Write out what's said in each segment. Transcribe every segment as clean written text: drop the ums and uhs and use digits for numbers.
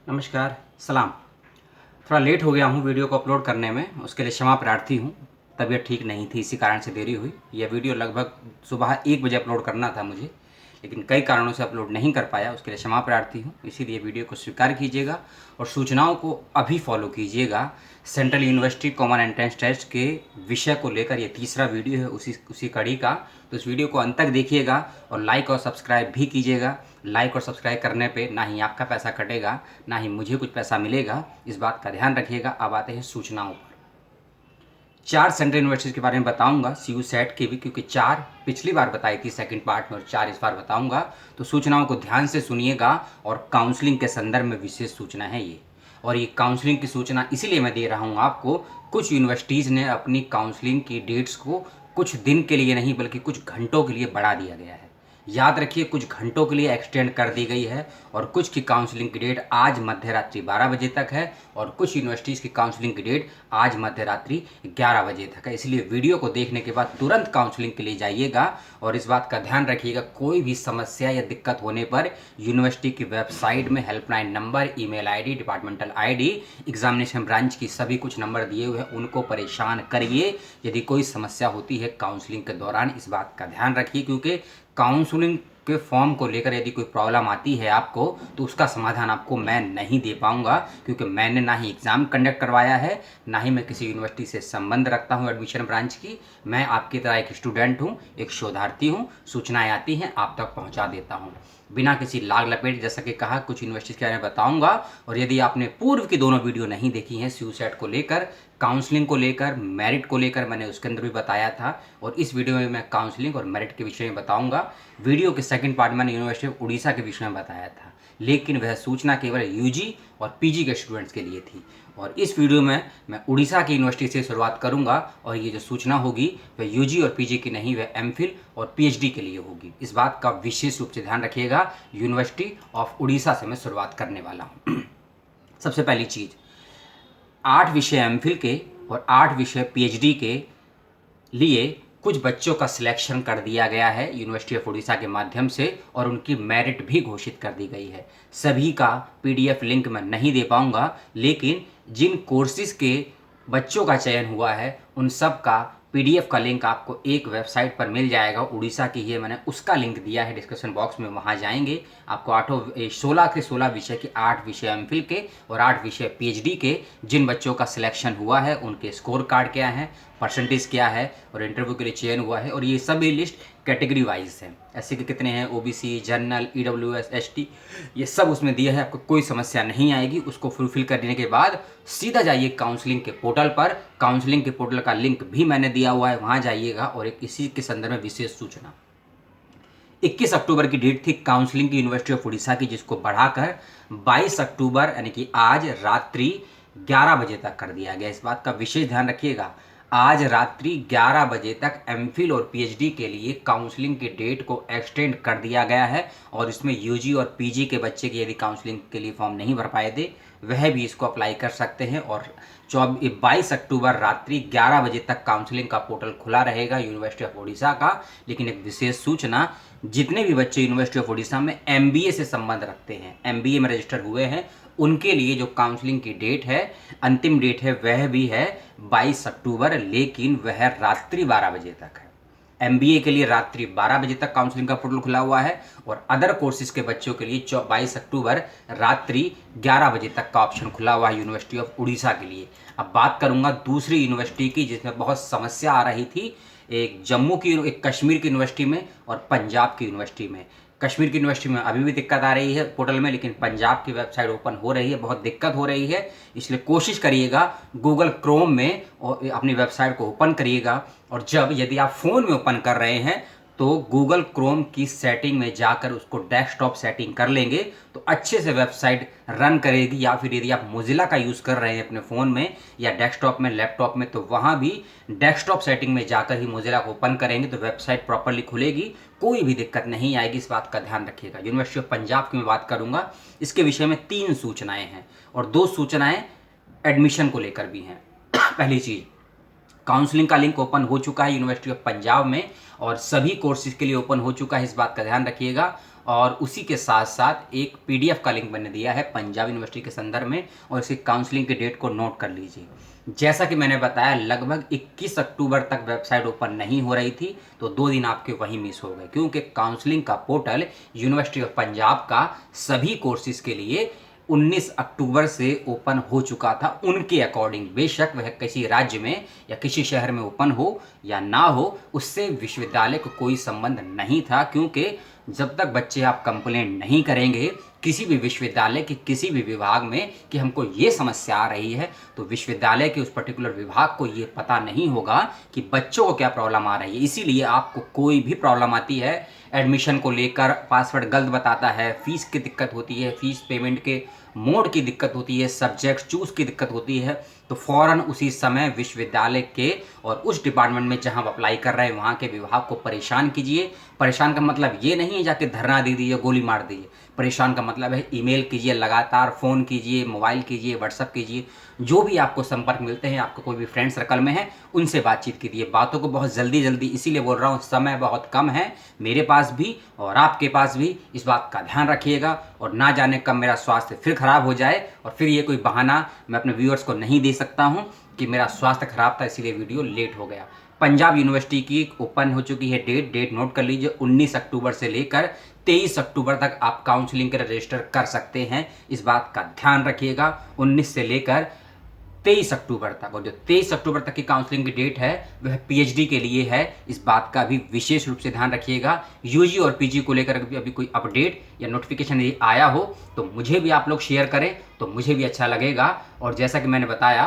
नमस्कार, सलाम। थोड़ा लेट हो गया हूँ वीडियो को अपलोड करने में, उसके लिए क्षमा प्रार्थी हूँ। तबीयत ठीक नहीं थी, इसी कारण से देरी हुई। यह वीडियो लगभग सुबह 1 बजे अपलोड करना था मुझे, लेकिन कई कारणों से अपलोड नहीं कर पाया, उसके लिए क्षमा प्रार्थी हूँ। इसीलिए वीडियो को स्वीकार कीजिएगा और सूचनाओं को अभी फॉलो कीजिएगा। Central university common entrance test के विषय को लेकर ये तीसरा वीडियो है उसी कड़ी का। तो इस वीडियो को अंत तक देखिएगा और लाइक और सब्सक्राइब भी कीजिएगा। लाइक और सब्सक्राइब करने पे ना ही आपका पैसा कटेगा, ना ही मुझे कुछ पैसा मिलेगा, इस बात का ध्यान रखिएगा। अब आते हैं सूचनाओं पर। 4 सेंट्रल यूनिवर्सिटीज़ के बारे में बताऊंगा, सीयू सेट की भी, क्योंकि 4 पिछली बार बताई थी सेकंड पार्ट में और 4 इस बार बताऊंगा। तो सूचनाओं को ध्यान से सुनिएगा और काउंसलिंग के संदर्भ में विशेष सूचना है ये। और ये काउंसलिंग की सूचना इसीलिए मैं दे रहा हूँ आपको, कुछ यूनिवर्सिटीज़ ने अपनी काउंसलिंग की डेट्स को कुछ दिन के लिए नहीं बल्कि कुछ घंटों के लिए बढ़ा दिया गया है। याद रखिए, कुछ घंटों के लिए एक्सटेंड कर दी गई है और कुछ की काउंसलिंग की डेट आज मध्य रात्रि 12 बजे तक है और कुछ यूनिवर्सिटीज़ की काउंसलिंग की डेट आज मध्य रात्रि 11 बजे तक है। इसलिए वीडियो को देखने के बाद तुरंत काउंसलिंग के लिए जाइएगा और इस बात का ध्यान रखिएगा, कोई भी समस्या या दिक्कत होने पर यूनिवर्सिटी की वेबसाइट में helpline number, email ID, departmental ID, examination branch की सभी कुछ नंबर दिए हुए हैं, उनको परेशान करिए यदि कोई समस्या होती है काउंसलिंग के दौरान। इस बात का ध्यान रखिए, क्योंकि काउंसलिंग के फॉर्म को लेकर यदि कोई प्रॉब्लम आती है आपको, तो उसका समाधान आपको मैं नहीं दे पाऊंगा, क्योंकि मैंने ना ही एग्ज़ाम कंडक्ट करवाया है, ना ही मैं किसी यूनिवर्सिटी से संबंध रखता हूं एडमिशन ब्रांच की। मैं आपकी तरह एक स्टूडेंट हूं, एक शोधार्थी हूं। सूचनाएं आती हैं, आप तक पहुंचा देता हूं बिना किसी लाग लपेट। जैसा कि कहा, कुछ यूनिवर्सिटी के बारे में बताऊंगा। और यदि आपने पूर्व की दोनों वीडियो नहीं देखी हैं सीयू सेट को लेकर, काउंसलिंग को लेकर, मेरिट को लेकर, मैंने उसके अंदर भी बताया था, और इस वीडियो में मैं काउंसलिंग और मेरिट के विषय में बताऊंगा। वीडियो के सेकंड पार्ट में मैंने यूनिवर्सिटी ऑफ उड़ीसा के विषय में बताया था, लेकिन वह सूचना केवल यूजी और पीजी के स्टूडेंट्स के लिए थी। और इस वीडियो में मैं उड़ीसा की यूनिवर्सिटी से शुरुआत करूंगा और ये जो सूचना होगी वह यूजी और पीजी की नहीं, वह एमफिल और पीएचडी के लिए होगी। इस बात का विशेष रूप से ध्यान रखिएगा। यूनिवर्सिटी ऑफ उड़ीसा से मैं शुरुआत करने वाला हूँ। सबसे पहली चीज़, 8 विषय एमफिल के और 8 विषय पीएचडी के लिए कुछ बच्चों का सिलेक्शन कर दिया गया है यूनिवर्सिटी ऑफ उड़ीसा के माध्यम से, और उनकी मेरिट भी घोषित कर दी गई है। सभी का पीडीएफ लिंक मैं नहीं दे पाऊंगा, लेकिन जिन कोर्सेज के बच्चों का चयन हुआ है उन सब का पीडीएफ का लिंक आपको एक वेबसाइट पर मिल जाएगा। उड़ीसा की है, मैंने उसका लिंक दिया है डिस्क्रिप्शन बॉक्स में, वहाँ जाएंगे। आपको 16 के 16 विषय के, 8 विषय एमफिल के और 8 विषय पीएचडी के, जिन बच्चों का सिलेक्शन हुआ है उनके स्कोर कार्ड क्या है, परसेंटेज क्या है और इंटरव्यू के लिए चयन हुआ है। और ये सभी लिस्ट कैटेगरी वाइज है, एससी के कितने हैं, ओबीसी, जनरल, ईडब्ल्यूएस, एसटी, ये सब उसमें दिया है। आपको कोई समस्या नहीं आएगी। उसको फुलफिल करने के बाद सीधा जाइए काउंसलिंग के पोर्टल पर। काउंसलिंग के पोर्टल का लिंक भी मैंने दिया हुआ है, वहाँ जाइएगा। और एक इसी के संदर्भ में विशेष सूचना, 21 अक्टूबर की डेट थी काउंसलिंग की यूनिवर्सिटी ऑफ उड़ीसा की, जिसको बढ़ाकर 22 अक्टूबर यानी कि आज रात्रि 11 बजे तक कर दिया गया। इस बात का विशेष ध्यान रखिएगा, आज रात्रि 11 बजे तक एमफिल और पीएचडी के लिए काउंसलिंग की डेट को एक्सटेंड कर दिया गया है। और इसमें यूजी और पीजी के बच्चे की यदि काउंसलिंग के लिए फॉर्म नहीं भर पाए थे, वह भी इसको अप्लाई कर सकते हैं। और 22 अक्टूबर रात्रि 11 बजे तक काउंसलिंग का पोर्टल खुला रहेगा यूनिवर्सिटी ऑफ उड़ीसा का। लेकिन एक विशेष सूचना, जितने भी बच्चे यूनिवर्सिटी ऑफ उड़ीसा में एमबीए से संबंध रखते हैं, एमबीए में रजिस्टर हुए हैं, उनके लिए जो काउंसलिंग की डेट है, अंतिम डेट है, वह भी है 22 अक्टूबर, लेकिन वह रात्रि 12 बजे तक है। एमबीए के लिए रात्रि 12 बजे तक काउंसलिंग का पोर्टल खुला हुआ है और अदर कोर्सेज के बच्चों के लिए 22 अक्टूबर रात्रि 11 बजे तक का ऑप्शन खुला हुआ है यूनिवर्सिटी ऑफ उड़ीसा के लिए। अब बात करूंगा दूसरी यूनिवर्सिटी की, जिसमें बहुत समस्या आ रही थी, एक जम्मू की, एक कश्मीर की यूनिवर्सिटी में और पंजाब की यूनिवर्सिटी में। कश्मीर की यूनिवर्सिटी में अभी भी दिक्कत आ रही है पोर्टल में, लेकिन पंजाब की वेबसाइट ओपन हो रही है, बहुत दिक्कत हो रही है। इसलिए कोशिश करिएगा गूगल क्रोम में और अपनी वेबसाइट को ओपन करिएगा। और यदि आप फ़ोन में ओपन कर रहे हैं तो गूगल क्रोम की सेटिंग में जाकर उसको डेस्कटॉप सेटिंग कर लेंगे तो अच्छे से वेबसाइट रन करेगी। या फिर यदि आप मोजिला का यूज़ कर रहे हैं अपने फ़ोन में या डेस्कटॉप में, लैपटॉप में, तो वहाँ भी डेस्कटॉप सेटिंग में जाकर ही मोजिला को ओपन करेंगे तो वेबसाइट प्रॉपरली खुलेगी, कोई भी दिक्कत नहीं आएगी। इस बात का ध्यान रखिएगा। यूनिवर्सिटी ऑफ पंजाब की मैं बात करूँगा, इसके विषय में 3 सूचनाएँ हैं और 2 सूचनाएँ एडमिशन को लेकर भी हैं। पहली चीज़, काउंसलिंग का लिंक ओपन हो चुका है यूनिवर्सिटी ऑफ पंजाब में और सभी कोर्सेज के लिए ओपन हो चुका है, इस बात का ध्यान रखिएगा। और उसी के साथ साथ एक PDF का लिंक मैंने दिया है पंजाब यूनिवर्सिटी के संदर्भ में, और इसकी काउंसलिंग की डेट को नोट कर लीजिए। जैसा कि मैंने बताया लगभग 21 अक्टूबर तक वेबसाइट ओपन नहीं हो रही थी, तो 2 दिन आपके वहीं मिस हो गए, क्योंकि काउंसलिंग का पोर्टल यूनिवर्सिटी ऑफ पंजाब का सभी कोर्सेज के लिए 19 अक्टूबर से ओपन हो चुका था उनके अकॉर्डिंग। बेशक वह किसी राज्य में या किसी शहर में ओपन हो या ना हो, उससे विश्वविद्यालय को कोई संबंध नहीं था, क्योंकि जब तक बच्चे आप कंप्लेंट नहीं करेंगे किसी भी विश्वविद्यालय के किसी भी विभाग में कि हमको ये समस्या आ रही है, तो विश्वविद्यालय के उस पर्टिकुलर विभाग को ये पता नहीं होगा कि बच्चों को क्या प्रॉब्लम आ रही है। इसीलिए आपको कोई भी प्रॉब्लम आती है एडमिशन को लेकर, पासवर्ड गलत बताता है, फीस की दिक्कत होती है, फीस पेमेंट के मोड की दिक्कत होती है, सब्जेक्ट चूज की दिक्कत होती है, तो फ़ौरन उसी समय विश्वविद्यालय के और उस डिपार्टमेंट में जहां आप अप्लाई कर रहे हैं वहां के विभाग को परेशान कीजिए। परेशान का मतलब ये नहीं है जाके धरना दे दीजिए, गोली मार दीजिए। परेशान का मतलब है ईमेल कीजिए, लगातार फ़ोन कीजिए, मोबाइल कीजिए, व्हाट्सअप कीजिए, जो भी आपको संपर्क मिलते हैं, आपको कोई भी फ्रेंड सर्कल में है उनसे बातचीत कीजिए। बातों को बहुत जल्दी जल्दी इसीलिए बोल रहा हूँ, समय बहुत कम है मेरे पास भी और आपके पास भी, इस बात का ध्यान रखिएगा। और ना जाने कब मेरा स्वास्थ्य फिर खराब हो जाए और फिर ये कोई बहाना मैं अपने व्यूअर्स को नहीं दे सकता हूँ कि मेरा स्वास्थ्य खराब था इसीलिए वीडियो लेट हो गया। पंजाब यूनिवर्सिटी की ओपन हो चुकी है डेट नोट कर लीजिए। 19 अक्टूबर से लेकर 23 अक्टूबर तक आप काउंसलिंग के रजिस्टर कर सकते हैं, इस बात का ध्यान रखिएगा। 19 से लेकर 23 अक्टूबर तक, और जो 23 अक्टूबर तक की काउंसलिंग की डेट है वह PhD के लिए है, इस बात का भी विशेष रूप से ध्यान रखिएगा। UG और PG को लेकर अभी कोई अपडेट या नोटिफिकेशन यदि आया हो तो मुझे भी आप लोग शेयर करें तो मुझे भी अच्छा लगेगा। और जैसा कि मैंने बताया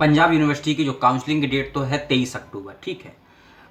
पंजाब यूनिवर्सिटी की जो काउंसलिंग की डेट तो है 23 अक्टूबर, ठीक है,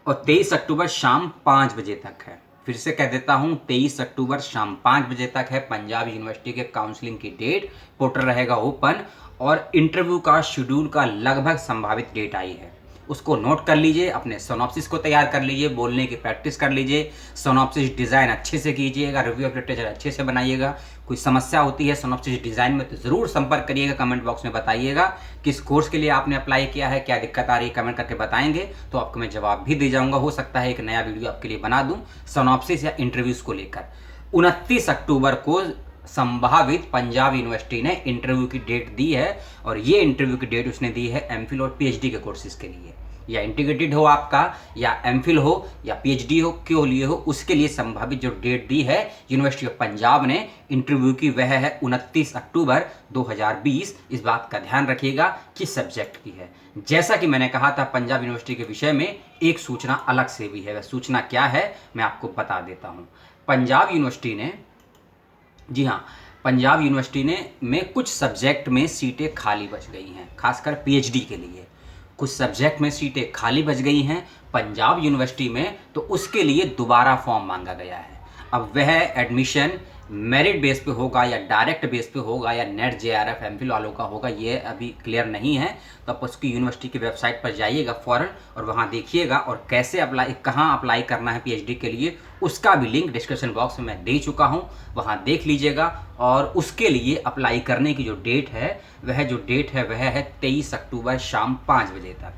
और 23 अक्टूबर शाम 5 बजे तक है। फिर से कह देता हूं, 23 अक्टूबर शाम 5 बजे तक है पंजाब यूनिवर्सिटी के काउंसलिंग की डेट। पोर्टल रहेगा ओपन और इंटरव्यू का शेड्यूल का लगभग संभावित डेट आई है, उसको नोट कर लीजिए। अपने सोनॉप्सिस को तैयार कर लीजिए, बोलने की प्रैक्टिस कर लीजिए, सोनॉप्सिस डिज़ाइन अच्छे से कीजिएगा, रिव्यू ऑफ लिटरेचर अच्छे से बनाइएगा। कोई समस्या होती है सोनॉप्सिस डिज़ाइन में तो ज़रूर संपर्क करिएगा, कमेंट बॉक्स में बताइएगा किस कोर्स के लिए आपने अप्लाई किया है, क्या दिक्कत आ रही है, कमेंट करके बताएंगे तो आपको मैं जवाब भी दे जाऊँगा। हो सकता है एक नया वीडियो आपके लिए बना दूँ सोनॉप्सिस या इंटरव्यूज़ को लेकर। 29 अक्टूबर को संभावित पंजाब यूनिवर्सिटी ने इंटरव्यू की डेट दी है, और ये इंटरव्यू की डेट उसने दी है MPhil और PhD के कोर्सेज के लिए, या इंटीग्रेटेड हो आपका, या MPhil हो या PhD हो, क्यों लिए हो, उसके लिए संभावित जो डेट दी है यूनिवर्सिटी ऑफ पंजाब ने इंटरव्यू की वह है 29 अक्टूबर 2020। इस बात का ध्यान रखिएगा किस सब्जेक्ट की है। जैसा कि मैंने कहा था पंजाब यूनिवर्सिटी के विषय में एक सूचना अलग से भी है, वह सूचना क्या है मैं आपको बता देता हूँ। पंजाब यूनिवर्सिटी ने, जी हाँ, पंजाब यूनिवर्सिटी ने में कुछ सब्जेक्ट में सीटें खाली बच गई हैं, खासकर PhD के लिए कुछ सब्जेक्ट में सीटें खाली बच गई हैं पंजाब यूनिवर्सिटी में, तो उसके लिए दोबारा फॉर्म मांगा गया है। अब वह एडमिशन मेरिट बेस पे होगा या डायरेक्ट बेस पे होगा या नेट JRF MPhil वालों का होगा, ये अभी क्लियर नहीं है। तो आप उसकी यूनिवर्सिटी की वेबसाइट पर जाइएगा फ़ौरन और वहाँ देखिएगा, और कैसे अप्लाई, कहाँ अप्लाई करना है PhD के लिए उसका भी लिंक डिस्क्रिप्शन बॉक्स में मैं दे चुका हूँ, वहाँ देख लीजिएगा। और उसके लिए अप्लाई करने की जो डेट है वह 23 अक्टूबर शाम 5 बजे तक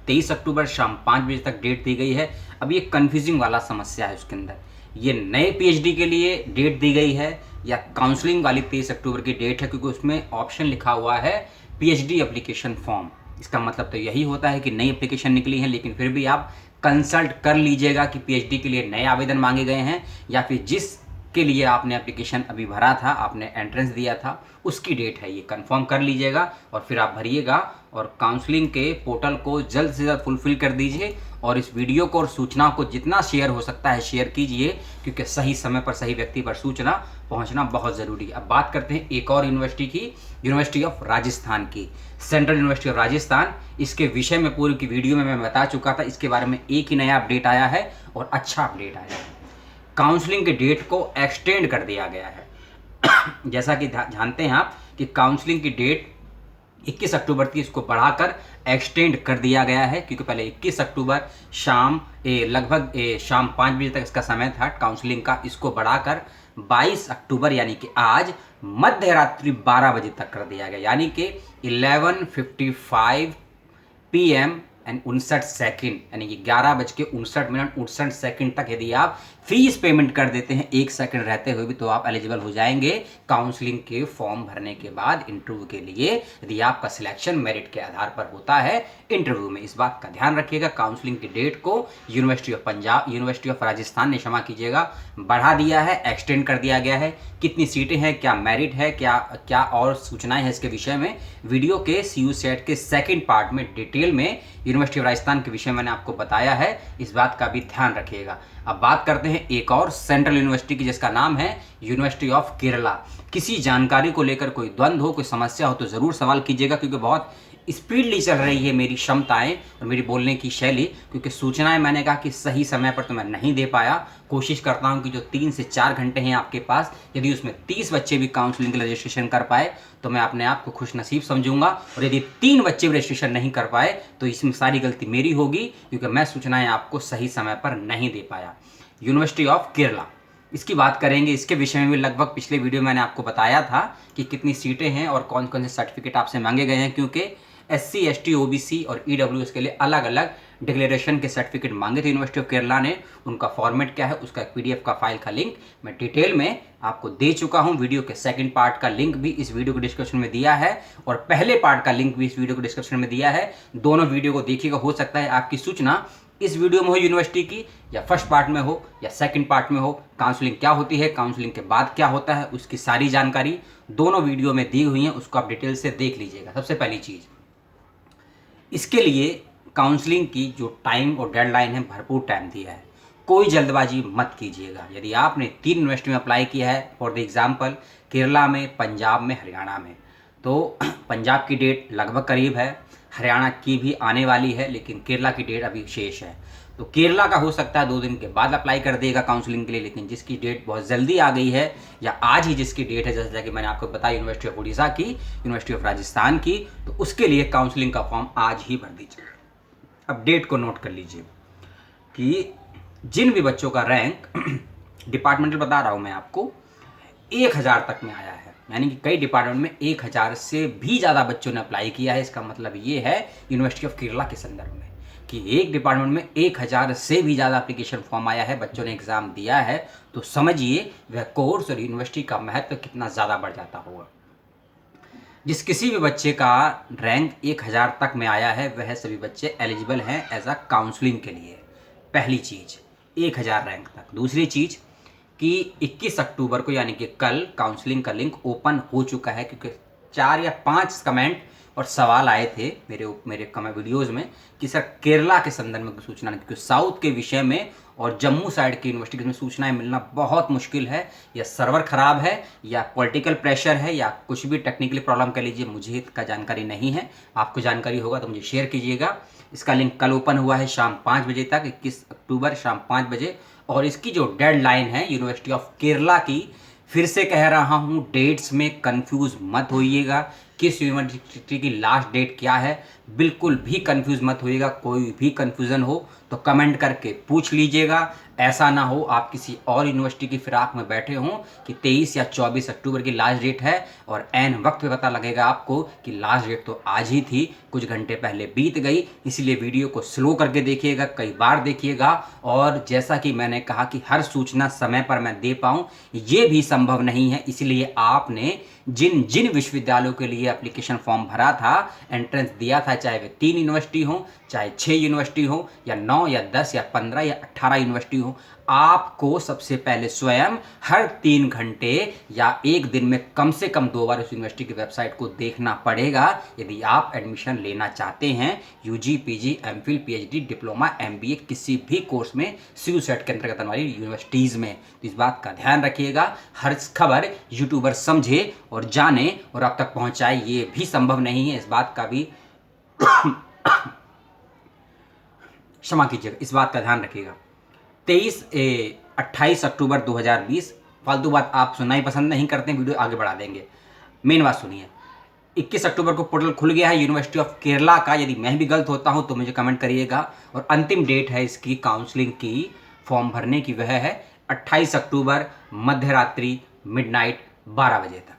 23 अक्टूबर शाम 5 बजे तक डेट दी गई है। अब ये कन्फ्यूजिंग वाला समस्या है उसके अंदर, ये नए PhD के लिए डेट दी गई है या काउंसलिंग वाली 23 अक्टूबर की डेट है, क्योंकि उसमें ऑप्शन लिखा हुआ है PhD एप्लीकेशन फॉर्म। इसका मतलब तो यही होता है कि नई एप्लीकेशन निकली है, लेकिन फिर भी आप कंसल्ट कर लीजिएगा कि PhD के लिए नए आवेदन मांगे गए हैं या फिर जिस के लिए आपने एप्लीकेशन अभी भरा था, आपने एंट्रेंस दिया था, उसकी डेट है, ये कंफर्म कर लीजिएगा और फिर आप भरिएगा और काउंसलिंग के पोर्टल को जल्द से जल्द फुलफिल कर दीजिए। और इस वीडियो को और सूचना को जितना शेयर हो सकता है शेयर कीजिए, क्योंकि सही समय पर सही व्यक्ति पर सूचना पहुंचना बहुत ज़रूरी है। अब बात करते हैं एक और यूनिवर्सिटी की, यूनिवर्सिटी ऑफ राजस्थान की, सेंट्रल यूनिवर्सिटी ऑफ राजस्थान। इसके विषय में पूरी की वीडियो में मैं बता चुका था, इसके बारे में एक ही नया अपडेट आया है और अच्छा अपडेट आया है। काउंसलिंग के डेट को एक्सटेंड कर दिया गया है। जैसा कि जानते हैं आप कि काउंसलिंग की डेट 21 अक्टूबर थी, इसको बढ़ाकर एक्सटेंड कर दिया गया है, क्योंकि पहले 21 अक्टूबर शाम लगभग शाम 5 बजे तक इसका समय था काउंसलिंग का, इसको बढ़ाकर 22 अक्टूबर यानी कि आज मध्य रात्रि 12 बजे तक कर दिया गया, यानी कि 11:55 PM एंड 59 सेकेंड यानी कि 11:59 तक यदि आप फीस पेमेंट कर देते हैं 1 सेकंड रहते हुए भी, तो आप एलिजिबल हो जाएंगे काउंसलिंग के फॉर्म भरने के बाद इंटरव्यू के लिए, यदि आपका सिलेक्शन मेरिट के आधार पर होता है इंटरव्यू में। इस बात का ध्यान रखिएगा। काउंसलिंग की डेट को university of Punjab, university of Rajasthan ने क्षमा कीजिएगा बढ़ा दिया है, एक्सटेंड कर दिया गया है। कितनी सीटें हैं, क्या मेरिट है, क्या और सूचनाएं हैं इसके विषय में वीडियो के CU सेट के सेकंड पार्ट में डिटेल में यूनिवर्सिटी ऑफ राजस्थान के विषय में मैंने आपको बताया है। इस बात का भी ध्यान रखिएगा। अब बात करते हैं एक और सेंट्रल यूनिवर्सिटी की, जिसका नाम है यूनिवर्सिटी ऑफ केरला। किसी जानकारी को लेकर कोई द्वंद्व हो, कोई समस्या हो तो ज़रूर सवाल कीजिएगा, क्योंकि बहुत स्पीडली चल रही है मेरी क्षमताएं और मेरी बोलने की शैली, क्योंकि सूचनाएं मैंने कहा कि सही समय पर तो मैं नहीं दे पाया। कोशिश करता हूं कि जो 3 से 4 घंटे हैं आपके पास, यदि उसमें 30 बच्चे भी काउंसलिंग के लिए रजिस्ट्रेशन कर पाए तो मैं अपने आप को खुशनसीब समझूंगा, और यदि 3 बच्चे भी रजिस्ट्रेशन नहीं कर पाए तो इसमें सारी गलती मेरी होगी, क्योंकि मैं सूचनाएं आपको सही समय पर नहीं दे पाया। यूनिवर्सिटी ऑफ केरला, इसकी बात करेंगे। इसके विषय में भी लगभग पिछले वीडियो मैंने आपको बताया था कि कितनी सीटें हैं और कौन कौन से सर्टिफिकेट आपसे मांगे गए हैं, क्योंकि SC, ST, OBC और EWS के लिए अलग अलग डिक्लेरेशन के सर्टिफिकेट मांगे थे यूनिवर्सिटी ऑफ केरला ने। उनका फॉर्मेट क्या है, उसका PDF का फाइल का लिंक मैं डिटेल में आपको दे चुका हूं। वीडियो के सेकंड पार्ट का लिंक भी इस वीडियो के डिस्क्रिप्शन में दिया है और पहले पार्ट का लिंक भी इस वीडियो के डिस्क्रिप्शन में दिया है। दोनों वीडियो को देखिएगा। हो सकता है आपकी सूचना इस वीडियो में हो यूनिवर्सिटी की, या फर्स्ट पार्ट में हो या सेकंड पार्ट में हो। काउंसलिंग क्या होती है, काउंसलिंग के बाद क्या होता है, उसकी सारी जानकारी दोनों वीडियो में दी हुई है, उसको आप डिटेल से देख लीजिएगा। सबसे पहली चीज़, इसके लिए काउंसलिंग की जो टाइम और डेडलाइन है, भरपूर टाइम दिया है। कोई जल्दबाजी मत कीजिएगा। यदि आपने 3 यूनिवर्सिटी में अप्लाई किया है, फॉर द एग्जांपल केरला में, पंजाब में, हरियाणा में, तो पंजाब की डेट लगभग करीब है, हरियाणा की भी आने वाली है, लेकिन केरला की डेट अभी शेष है। तो केरला का हो सकता है 2 दिन के बाद अप्लाई कर देगा काउंसलिंग के लिए, लेकिन जिसकी डेट बहुत जल्दी आ गई है या आज ही जिसकी डेट है, जैसा कि मैंने आपको बताया यूनिवर्सिटी ऑफ उड़ीसा की, यूनिवर्सिटी ऑफ राजस्थान की, तो उसके लिए काउंसलिंग का फॉर्म आज ही भर दीजिए। अब डेट को नोट कर लीजिए कि जिन भी बच्चों का रैंक डिपार्टमेंटल बता रहा हूँ मैं आपको 1000 तक में आया है, यानी कि कई डिपार्टमेंट में 1000 से भी ज़्यादा बच्चों ने अप्लाई किया है। इसका मतलब ये है यूनिवर्सिटी ऑफ केरला के संदर्भ में कि एक डिपार्टमेंट में 1000 से भी ज़्यादा एप्लीकेशन फॉर्म आया है, बच्चों ने एग्ज़ाम दिया है, तो समझिए वह कोर्स और यूनिवर्सिटी का महत्व कितना ज़्यादा बढ़ जाता होगा। जिस किसी भी बच्चे का रैंक 1000 तक में आया है, वह सभी बच्चे एलिजिबल हैं एज अ काउंसलिंग के लिए। पहली चीज़ 1000 रैंक तक। दूसरी चीज़ कि 21 अक्टूबर को यानी कि कल काउंसलिंग का लिंक ओपन हो चुका है, क्योंकि 4 या 5 कमेंट और सवाल आए थे मेरे कमेंट वीडियोज़ में कि सर केरला के संदर्भ में सूचना नहीं, क्योंकि साउथ के विषय में और जम्मू साइड की यूनिवर्सिटी में सूचनाएं मिलना बहुत मुश्किल है, या सर्वर ख़राब है या पॉलिटिकल प्रेशर है या कुछ भी टेक्निकली प्रॉब्लम कह लीजिए, मुझे इसका जानकारी नहीं है। आपको जानकारी होगा तो मुझे शेयर कीजिएगा। इसका लिंक कल ओपन हुआ है शाम 5 बजे तक, 21 अक्टूबर शाम 5 बजे, और इसकी जो डेडलाइन है यूनिवर्सिटी ऑफ केरला की, फिर से कह रहा हूँ, डेट्स में कंफ्यूज मत होइएगा। किस यूनिवर्सिटी की लास्ट डेट क्या है, बिल्कुल भी कंफ्यूज मत होइएगा। कोई भी कंफ्यूजन हो तो कमेंट करके पूछ लीजिएगा। ऐसा ना हो आप किसी और यूनिवर्सिटी की फिराक में बैठे हों कि 23 या 24 अक्टूबर की लास्ट डेट है और ऐन वक्त पे पता लगेगा आपको कि लास्ट डेट तो आज ही थी, कुछ घंटे पहले बीत गई। इसलिए वीडियो को स्लो करके देखिएगा, कई बार देखिएगा। और जैसा कि मैंने कहा कि हर सूचना समय पर मैं दे पाऊँ ये भी संभव नहीं है, इसलिए आपने जिन जिन विश्वविद्यालयों के लिए एप्लीकेशन फॉर्म भरा था, एंट्रेंस दिया था, चाहे वे 3 यूनिवर्सिटी हो, चाहे 6 यूनिवर्सिटी हो, या 9 या 10 या 15 या 18 यूनिवर्सिटी हो, आपको सबसे पहले स्वयं हर 3 घंटे या एक दिन में कम से कम 2 बार उस यूनिवर्सिटी की वेबसाइट को देखना पड़ेगा, यदि आप एडमिशन लेना चाहते हैं UG, PG, MPhil, PhD, diploma, MBA किसी भी कोर्स में CU सेट के अंतर्गत आने वाली यूनिवर्सिटीज़ में। तो इस बात का ध्यान रखिएगा। हर खबर यूट्यूबर समझे और जाने और आप तक पहुंचाए ये भी संभव नहीं है, इस बात का भी क्षमा कीजिएगा, इस बात का ध्यान रखिएगा। 28 अक्टूबर 2020, फालतू बात आप सुनना ही पसंद नहीं करते हैं, वीडियो आगे बढ़ा देंगे। मेन बात सुनिए, 21 अक्टूबर को पोर्टल खुल गया है यूनिवर्सिटी ऑफ केरला का। यदि मैं भी गलत होता हूं तो मुझे कमेंट करिएगा। और अंतिम डेट है इसकी काउंसलिंग की फॉर्म भरने की, वह है 28 अक्टूबर मध्यरात्रि मिडनाइट 12 बजे तक।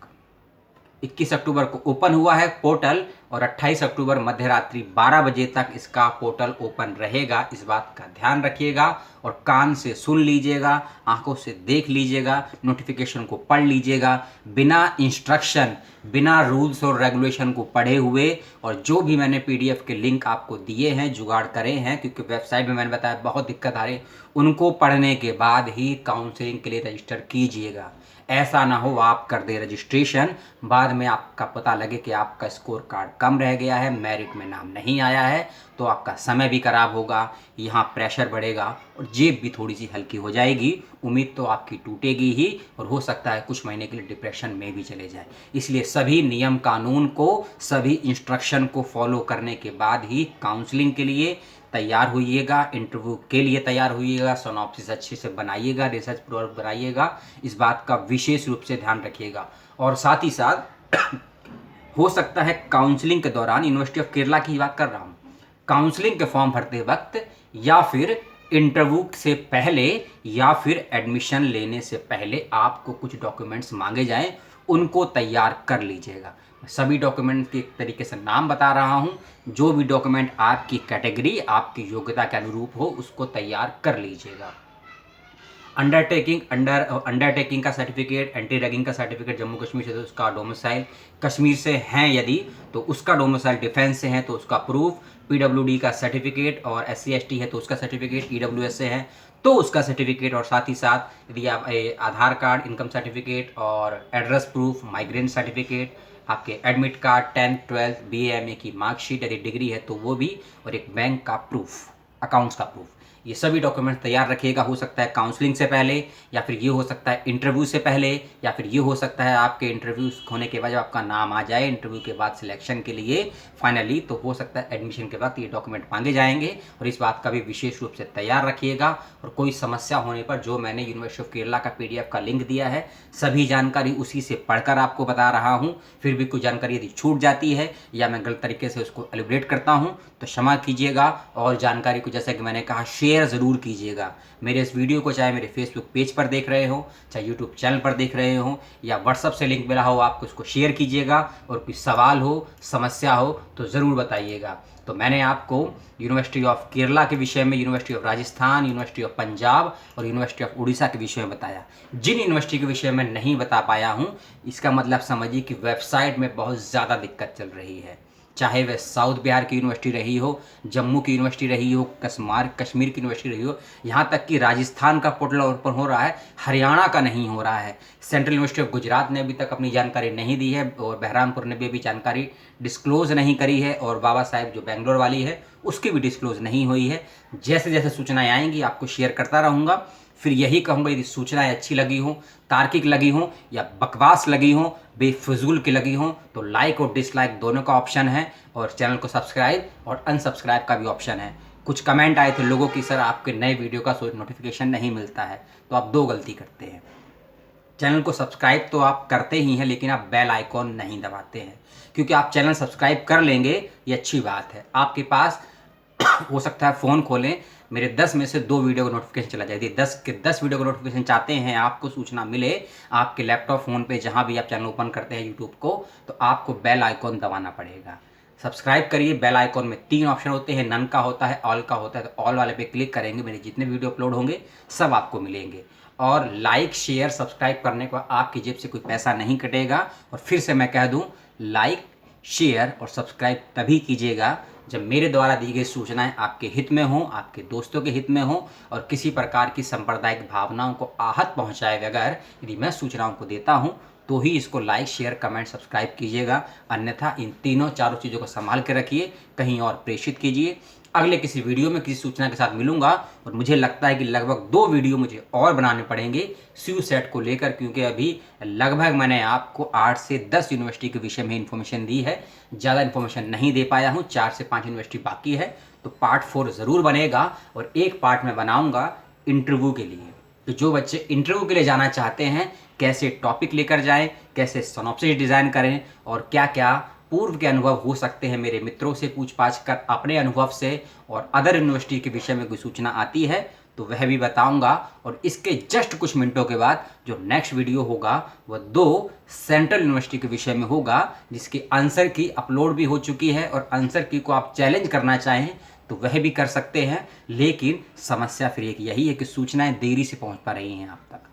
21 अक्टूबर को ओपन हुआ है पोर्टल और 28 अक्टूबर मध्य रात्रि 12 बजे तक इसका पोर्टल ओपन रहेगा। इस बात का ध्यान रखिएगा और कान से सुन लीजिएगा, आंखों से देख लीजिएगा, नोटिफिकेशन को पढ़ लीजिएगा, बिना इंस्ट्रक्शन, बिना रूल्स और रेगुलेशन को पढ़े हुए। और जो भी मैंने पीडीएफ के लिंक आपको दिए हैं, जुगाड़ करे हैं, क्योंकि वेबसाइट में मैंने बताया बहुत दिक्कत आ रही, उनको पढ़ने के बाद ही काउंसलिंग के लिए रजिस्टर कीजिएगा। ऐसा ना हो आप कर दे रजिस्ट्रेशन, बाद में आपका पता लगे कि आपका स्कोर कार्ड कम रह गया है, मेरिट में नाम नहीं आया है, तो आपका समय भी खराब होगा, यहाँ प्रेशर बढ़ेगा और जेब भी थोड़ी सी हल्की हो जाएगी। उम्मीद तो आपकी टूटेगी ही और हो सकता है कुछ महीने के लिए डिप्रेशन में भी चले जाए। इसलिए सभी नियम कानून को, सभी इंस्ट्रक्शन को फॉलो करने के बाद ही काउंसलिंग के लिए तैयार होइएगा, इंटरव्यू के लिए तैयार होइएगा, सिनॉप्सिस अच्छे से बनाइएगा, रिसर्च प्रोडक्ट बनाइएगा, इस बात का विशेष रूप से ध्यान रखिएगा। और साथ ही साथ हो सकता है काउंसलिंग के दौरान, यूनिवर्सिटी ऑफ केरला की बात कर रहा हूँ, काउंसलिंग के फॉर्म भरते वक्त या फिर इंटरव्यू से पहले या फिर एडमिशन लेने से पहले आपको कुछ डॉक्यूमेंट्स मांगे जाएं, उनको तैयार कर लीजिएगा। सभी डॉक्यूमेंट के तरीके से नाम बता रहा हूं, जो भी डॉक्यूमेंट आपकी कैटेगरी, आपकी योग्यता के अनुरूप हो, उसको तैयार कर लीजिएगा। अंडरटेकिंग का सर्टिफिकेट, एंटी रैगिंग का सर्टिफिकेट जम्मू कश्मीर से तो उसका डोमिसाइल, कश्मीर से हैं यदि तो उसका डोमिसाइल, डिफेंस से हैं तो उसका प्रूफ, पीडब्ल्यूडी का सर्टिफिकेट, और SC ST है तो उसका सर्टिफिकेट, EWS से है तो उसका सर्टिफिकेट, और साथ ही साथ यदि आप आधार कार्ड, इनकम सर्टिफिकेट और एड्रेस प्रूफ, माइग्रेंट सर्टिफिकेट, आपके admit card, 10th 12th BA MA की मार्कशीट, यदि डिग्री है तो वो भी, और एक बैंक का प्रूफ, अकाउंट्स का प्रूफ, ये सभी डॉक्यूमेंट तैयार रखिएगा। हो सकता है काउंसलिंग से पहले, या फिर ये हो सकता है इंटरव्यू से पहले, या फिर ये हो सकता है आपके इंटरव्यू होने के बाद जब आपका नाम आ जाए इंटरव्यू के बाद सिलेक्शन के लिए फाइनली, तो हो सकता है एडमिशन के वक्त ये डॉक्यूमेंट मांगे जाएंगे। और इस बात का भी विशेष रूप से तैयार रखिएगा। और कोई समस्या होने पर जो मैंने यूनिवर्सिटी ऑफ केरला का PDF का लिंक दिया है, सभी जानकारी उसी से पढ़कर आपको बता रहा हूँ। फिर भी कोई जानकारी यदि छूट जाती है या मैं गलत तरीके से उसको एलिब्रेट करता हूँ तो क्षमा कीजिएगा। और जानकारी को, जैसा कि मैंने कहा, शेयर ज़रूर कीजिएगा। मेरे इस वीडियो को चाहे मेरे फेसबुक पेज पर देख रहे हो, चाहे यूट्यूब चैनल पर देख रहे हो, या व्हाट्सअप से लिंक मिला हो, आपको उसको शेयर कीजिएगा। और कोई सवाल हो, समस्या हो तो ज़रूर बताइएगा। तो मैंने आपको यूनिवर्सिटी ऑफ केरला के विषय में, university of Rajasthan, university of Punjab और यूनिवर्सिटी ऑफ उड़ीसा के विषय में बताया। जिन यूनिवर्सिटी के विषय में नहीं बता पाया हूँ, इसका मतलब समझिए कि वेबसाइट में बहुत ज़्यादा दिक्कत चल रही है। चाहे वह साउथ बिहार की यूनिवर्सिटी रही हो, जम्मू की यूनिवर्सिटी रही हो, कश्मीर की यूनिवर्सिटी रही हो, यहाँ तक कि राजस्थान का पोर्टल ओपन हो रहा है, हरियाणा का नहीं हो रहा है। सेंट्रल यूनिवर्सिटी ऑफ गुजरात ने अभी तक अपनी जानकारी नहीं दी है, और बहरामपुर ने भी अभी जानकारी डिस्क्लोज़ नहीं करी है, और बाबा साहेब जो बेंगलोर वाली है उसकी भी डिस्क्लोज़ नहीं हुई है। जैसे जैसे सूचनाएं आएंगी आपको शेयर करता रहूँगा। फिर यही कहूँगा, यदि सूचनाएं अच्छी लगी हों, तार्किक लगी हों या बकवास लगी हों, बेफजूल की लगी हों, तो लाइक और डिसलाइक दोनों का ऑप्शन है, और चैनल को सब्सक्राइब और अनसब्सक्राइब का भी ऑप्शन है। कुछ कमेंट आए थे लोगों की, सर आपके नए वीडियो का नोटिफिकेशन नहीं मिलता है, तो आप दो गलती करते हैं। चैनल को सब्सक्राइब तो आप करते ही हैं, लेकिन आप बेल आइकॉन नहीं दबाते हैं। क्योंकि आप चैनल सब्सक्राइब कर लेंगे, ये अच्छी बात है, आपके पास हो सकता है फ़ोन खोलें, मेरे 10 में से 2 वीडियो का नोटिफिकेशन चला जाए। यदि 10 के 10 वीडियो का नोटिफिकेशन चाहते हैं, आपको सूचना मिले आपके लैपटॉप, फ़ोन पे, जहाँ भी आप चैनल ओपन करते हैं यूट्यूब को, तो आपको बेल आइकॉन दबाना पड़ेगा। सब्सक्राइब करिए। बेल आइकॉन में 3 ऑप्शन होते हैं, नन का होता है, ऑल का होता है। तो ऑल वाले पे क्लिक करेंगे, मेरे जितने वीडियो अपलोड होंगे सब आपको मिलेंगे। और लाइक, शेयर, सब्सक्राइब करने को आपकी जेब से कोई पैसा नहीं कटेगा। और फिर से मैं कह दूँ, लाइक, शेयर और सब्सक्राइब तभी कीजिएगा जब मेरे द्वारा दी गई सूचनाएं आपके हित में हों, आपके दोस्तों के हित में हों, और किसी प्रकार की सांप्रदायिक भावनाओं को आहत पहुंचाए बगैर यदि मैं सूचनाओं को देता हूं, तो ही इसको लाइक, शेयर, कमेंट, सब्सक्राइब कीजिएगा। अन्यथा इन तीनों चारों चीज़ों को संभाल के रखिए, कहीं और प्रेषित कीजिए। अगले किसी वीडियो में किसी सूचना के साथ मिलूंगा, और मुझे लगता है कि लगभग 2 वीडियो मुझे और बनाने पड़ेंगे स्यू सेट को लेकर, क्योंकि अभी लगभग मैंने आपको 8 से 10 यूनिवर्सिटी के विषय में इन्फॉर्मेशन दी है, ज़्यादा इन्फॉर्मेशन नहीं दे पाया हूँ। 4 से 5 यूनिवर्सिटी बाकी है, तो पार्ट 4 ज़रूर बनेगा। और एक पार्ट में बनाऊँगा इंटरव्यू के लिए, तो जो बच्चे इंटरव्यू के लिए जाना चाहते हैं, कैसे टॉपिक लेकर जाएं, कैसे सिनॉप्सिस डिज़ाइन करें, और क्या क्या पूर्व के अनुभव हो सकते हैं, मेरे मित्रों से पूछ पाछ कर, अपने अनुभव से, और अदर यूनिवर्सिटी के विषय में कोई सूचना आती है तो वह भी बताऊंगा। और इसके जस्ट कुछ मिनटों के बाद जो नेक्स्ट वीडियो होगा वह 2 सेंट्रल यूनिवर्सिटी के विषय में होगा, जिसकी आंसर की अपलोड भी हो चुकी है। और आंसर की को आप चैलेंज करना चाहें तो वह भी कर सकते हैं, लेकिन समस्या फिर एक यही है कि सूचनाएं देरी से पहुंच पा रही हैं आप तक।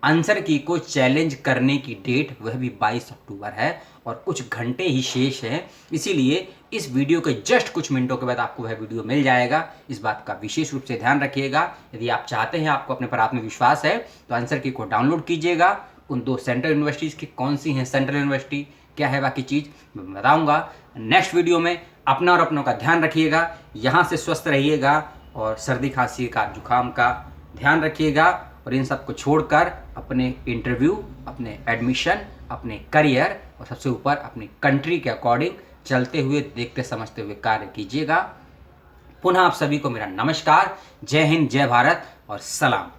आंसर की को चैलेंज करने की डेट वह भी 22 अक्टूबर है और कुछ घंटे ही शेष हैं, इसीलिए इस वीडियो के जस्ट कुछ मिनटों के बाद आपको वह वीडियो मिल जाएगा। इस बात का विशेष रूप से ध्यान रखिएगा। यदि आप चाहते हैं, आपको अपने पर आत्मविश्वास है, तो आंसर की को डाउनलोड कीजिएगा। उन 2 सेंट्रल यूनिवर्सिटीज़ की कौन सी हैं सेंट्रल यूनिवर्सिटी, क्या है बाकी चीज़, मैं बताऊँगा नेक्स्ट वीडियो में। अपना और अपनों का ध्यान रखिएगा, यहाँ से स्वस्थ रहिएगा और सर्दी खांसी का जुकाम का ध्यान रखिएगा। और इन सब को छोड़कर अपने इंटरव्यू, अपने एडमिशन, अपने करियर और सबसे ऊपर अपनी कंट्री के अकॉर्डिंग चलते हुए, देखते समझते हुए कार्य कीजिएगा। पुनः आप सभी को मेरा नमस्कार। जय हिंद, जय भारत और सलाम।